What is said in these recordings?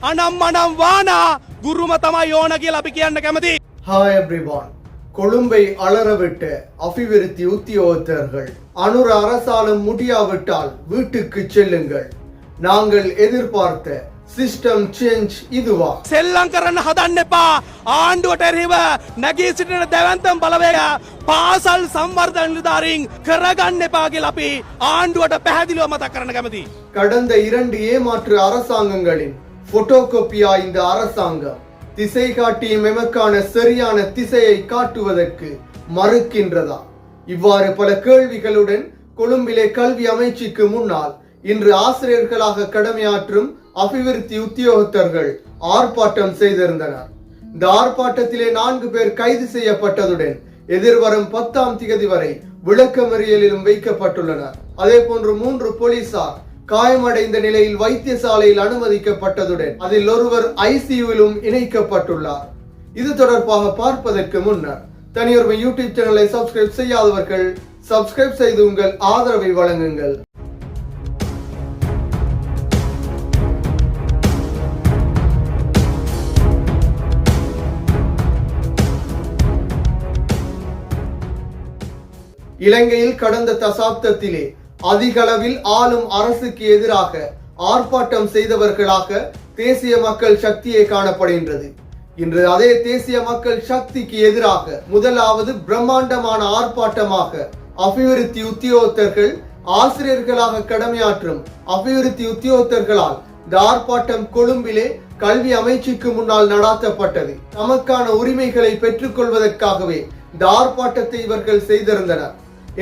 අනම්මනම් වානා ගුරුම තමයි ඕන කියලා අපි කියන්න කැමති. Hi everyone. கொழும்பை அலறவிட்ட அபிவிருத்தி உத்தியோகத்தர்கள் அனுர அரசாலும் முடியாவிட்டால் வீட்டுக்கு செல்லுங்கள். நாங்கள் எதிர்பார்த்த சிஸ்டம் சேஞ்ச் இதுவா? සෙල්ලම් කරන්න හදන්න එපා. ආණ්ඩුවට එරෙහිව නැගී සිටින දැවැන්තම් බලවේග පාසල් සංවර්ධන නිලධාරීන් කරගන්න එපා කියලා අපි ආණ්ඩුවට පැහැදිලිව මතක් කරන්න කැමතියි. கடந்த 2 ஏமாற்று அரசாங்கங்களின் போட்டோகாப்பியா இந்த அரசாங்கம் திசை காட்டியும் எமக்கான சரியான திசையை காட்டுவதற்கு மறுக்கின்றதா? இவ்வாறு பல கேள்விகளுடன் கொழும்பிலே கல்வி அமைச்சுக்கு முன்னால் இன்று ஆசிரியர்களாக கடமையாற்றும் அபிவிருத்தி உத்தியோகத்தர்கள் ஆர்ப்பாட்டம் செய்திருந்தனர். இந்த ஆர்ப்பாட்டத்திலே 4 பேர் கைது செய்யப்பட்டதுடன் எதிர்வரும் 10ஆம் தேதி வரை விளக்கமறியலிலும் வைக்கப்பட்டுள்ளனர். அதே போன்று 3 போலீசார் காயமடைந்த நிலையில் வைத்தியசாலையில் அனுமதிக்கப்பட்டதுடன் அதில் ஒருவர் ஐசியூவிலும் இணைக்கப்பட்டுள்ளார். இது தொடர்பாக பார்ப்பதற்கு முன்னர் தனியொருமை யூடியூப் சேனலை சப்ஸ்கிரைப் செய்யாதவர்கள் சப்ஸ்கிரைப் செய்து உங்கள் ஆதரவை வழங்குங்கள். இலங்கையில் கடந்த தசாப்தத்திலே அதிகளவில் ஆளும் அரசுக்கு எதிராக ஆர்ப்பாட்டம் செய்தவர்களாக தேசிய மக்கள் சக்தியை காணப்படுகின்றது. இன்று அதே தேசிய மக்கள் சக்திக்கு எதிராக முதலாவது பிரம்மாண்டமான ஆர்ப்பாட்டமாக அபிவிருத்தி உத்தியோகத்தர்கள் ஆசிரியர்களாக கடமையாற்றும் அபிவிருத்தி உத்தியோகத்தர்களால் இந்த ஆர்ப்பாட்டம் கொழும்பிலே கல்வி அமைச்சுக்கு முன்னால் நடாத்தப்பட்டது. தமக்கான உரிமைகளை பெற்றுக் கொள்வதற்காகவே இந்த ஆர்ப்பாட்டத்தை இவர்கள் செய்திருந்தனர்.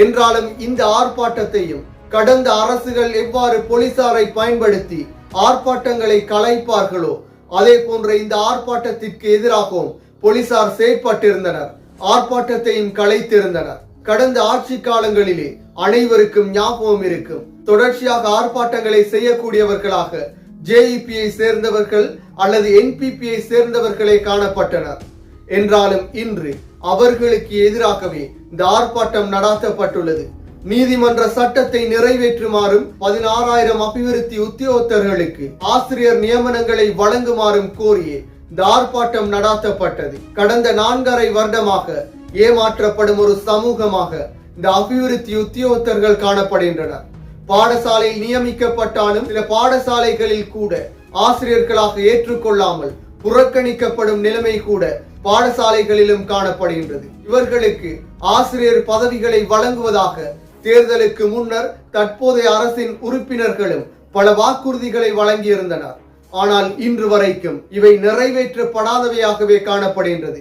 என்றாலும் இந்த ஆர்ப்பாட்டத்தையும் கடந்த அரசுகள் எவ்வாறு போலீசாரை பயன்படுத்தி ஆர்ப்பாட்டங்களை கலைப்பார்களோ அதே போன்ற இந்த ஆர்ப்பாட்டத்திற்கு எதிராகவும் போலீசார் செயற்பட்டிருந்தனர். ஆர்ப்பாட்டத்தையும் கலைத்திருந்தனர். கடந்த ஆட்சி காலங்களிலே அனைவருக்கும் ஞாபகம் இருக்கும். தொடர்ச்சியாக ஆர்ப்பாட்டங்களை செய்யக்கூடியவர்களாக ஜேஇபியை சேர்ந்தவர்கள் அல்லது என்பிபியை சேர்ந்தவர்களே காணப்பட்டனர். என்றாலும் இன்று அவர்களுக்கு எதிராகவே இந்த ஆர்ப்பாட்டம் நடாத்தப்பட்டுள்ளது. நீதிமன்ற சட்டத்தை நிறைவேற்றுமாறும் 16,000 அபிவிருத்தி உத்தியோகத்தர்களுக்கு ஆசிரியர் நியமனங்களை வழங்குமாறும் கோரியே இந்த ஆர்ப்பாட்டம் நடாத்தப்பட்டது. கடந்த 4.5 வருடமாக ஏமாற்றப்படும் ஒரு சமூகமாக இந்த அபிவிருத்தி உத்தியோகத்தர்கள் காணப்படுகின்றனர். பாடசாலையில் நியமிக்கப்பட்டாலும் சில பாடசாலைகளில் கூட ஆசிரியர்களாக ஏற்றுக்கொள்ளாமல் புறக்கணிக்கப்படும் நிலைமை கூட பாடசாலைகளிலும் காணப்படுகின்றது. இவர்களுக்கு ஆசிரியர் பதவிகளை வழங்குவதாக தேர்தலுக்கு முன்னர் தற்போதைய அரசின் உறுப்பினர்களும் பல வாக்குறுதிகளை வழங்கியிருந்தனர். ஆனால் இன்று வரைக்கும் இவை நிறைவேற்றப்படாதவையாகவே காணப்படுகின்றது.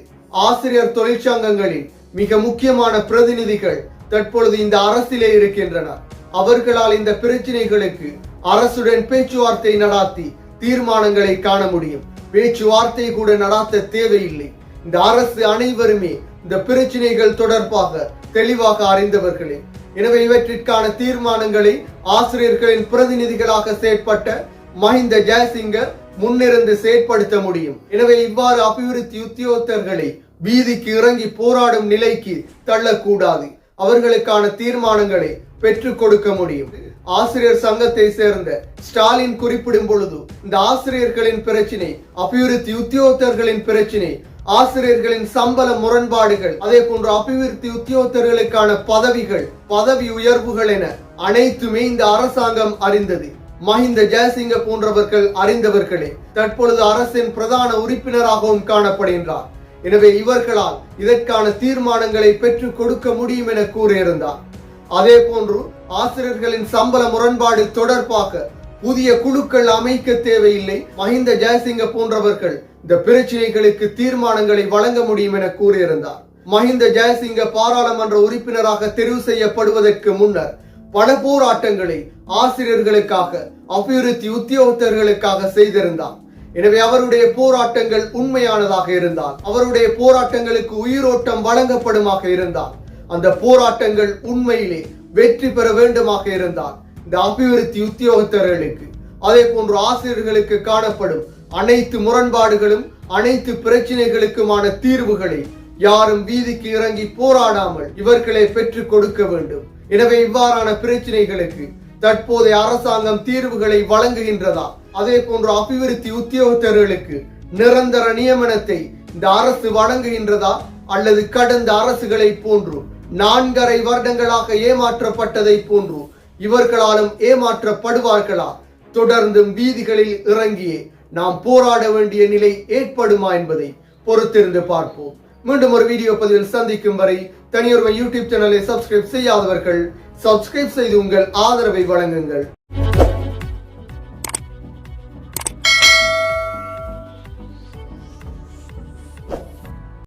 ஆசிரியர் தொழிற்சங்கங்களின் மிக முக்கியமான பிரதிநிதிகள் தற்பொழுது இந்த அரசிலே இருக்கின்றனர். அவர்களால் இந்த பிரச்சனைகளுக்கு அரசுடன் பேச்சுவார்த்தை நடாத்தி தீர்மானங்களை காண முடியும். பேச்சுவார்த்தை கூட நடாத்த தேவையில்லை. இந்த அரசு அனைவருமே இந்த பிரச்சனைகள் தொடர்பாக தெளிவாக அறிந்தவர்களே. எனவே இவற்றிற்கான தீர்மானங்களை ஆசிரியர்களின் பிரதிநிதிகளாக செயற்பட்ட மஹிந்த ஜெயசிங்க முன்னிருந்து செயற்படுத்த முடியும். எனவே இவ்வாறு அபிவிருத்தி உத்தியோகத்தர்களை வீதிக்கு இறங்கி போராடும் நிலைக்கு தள்ளக்கூடாது. அவர்களுக்கான தீர்மானங்களை பெற்றுக் கொடுக்க முடியும். ஆசிரியர் சங்கத்தை சேர்ந்த ஸ்டாலின் குறிப்பிடும் பொழுது இந்த ஆசிரியர்களின் பிரச்சினை, அபிவிருத்தி உத்தியோகத்தர்களின் பிரச்சினை, ஆசிரியர்களின் சம்பள முரண்பாடுகள், அதே போன்று அபிவிருத்தி உத்தியோகத்தர்களுக்கான பதவிகள், பதவி உயர்வுகள் என அனைத்துமே இந்த அரசாங்கம் அறிந்தது. மஹிந்த ஜெயசிங்க போன்றவர்கள் அறிந்தவர்களே தற்பொழுது அரசின் பிரதான உறுப்பினராகவும் காணப்படுகின்றார். எனவே இவர்களால் இதற்கான தீர்மானங்களை பெற்றுக் கொடுக்க முடியும் என கூறியிருந்தார். அதே போன்று ஆசிரியர்களின் சம்பள முரண்பாடு தொடர்பாக புதிய குழுக்கள் அமைக்க தேவையில்லை. மஹிந்த ஜெயசிங்க போன்றவர்கள் இந்த பிரச்சனைகளுக்கு தீர்மானங்களை வழங்க முடியும் என கூறியிருந்தார். மஹிந்த ஜெயசிங்க பாராளுமன்ற உறுப்பினராக தெரிவு செய்யப்படுவதற்கு முன்னர் பல போராட்டங்களை ஆசிரியர்களுக்காக, அபிவிருத்தி உத்தியோகத்தர்களுக்காக செய்திருந்தார். எனவே அவருடைய போராட்டங்கள் உண்மையானதாக இருந்தால், அவருடைய போராட்டங்களுக்கு உயிரோட்டம் வழங்கப்படுமாக இருந்தால், அந்த போராட்டங்கள் உண்மையிலே வெற்றி பெற வேண்டுமாக இருந்தால் இந்த அபிவிருத்தி உத்தியோகத்தர்களுக்கு, அதே போன்று ஆசிரியர்களுக்கு காணப்படும் அனைத்து முரண்பாடுகளும், அனைத்து பிரச்சனைகளுக்குமான தீர்வுகளை யாரும் வீதிக்கு இறங்கி போராடாமல் இவர்களை பெற்றுக் கொடுக்க வேண்டும். எனவே இவ்வாறான பிரச்சனைகளுக்கு தற்போதைய அரசாங்கம் தீர்வுகளை வழங்குகின்றதா? அதே போன்ற அபிவிருத்தி உத்தியோகத்தர்களுக்கு நிரந்தர நியமனத்தை இந்த அரசு வழங்குகின்றதா? அல்லது கடந்த அரசுகளை போன்று 4.5 வருடங்களாக ஏமாற்றப்பட்டதை போன்று இவர்களாலும் ஏமாற்றப்படுவார்களா? தொடர்ந்தும் வீதிகளில் இறங்கியே நாம் போராட வேண்டிய நிலை ஏற்படுமா என்பதை பொறுத்திருந்து பார்ப்போம். மீண்டும் ஒரு வீடியோ பதிவில் சந்திக்கும் வரை தனியொருவன் யூடியூப் சேனலை சப்ஸ்கிரைப் செய்யாதவர்கள் சப்ஸ்கிரைப் செய்து உங்கள் ஆதரவை வழங்குங்கள்.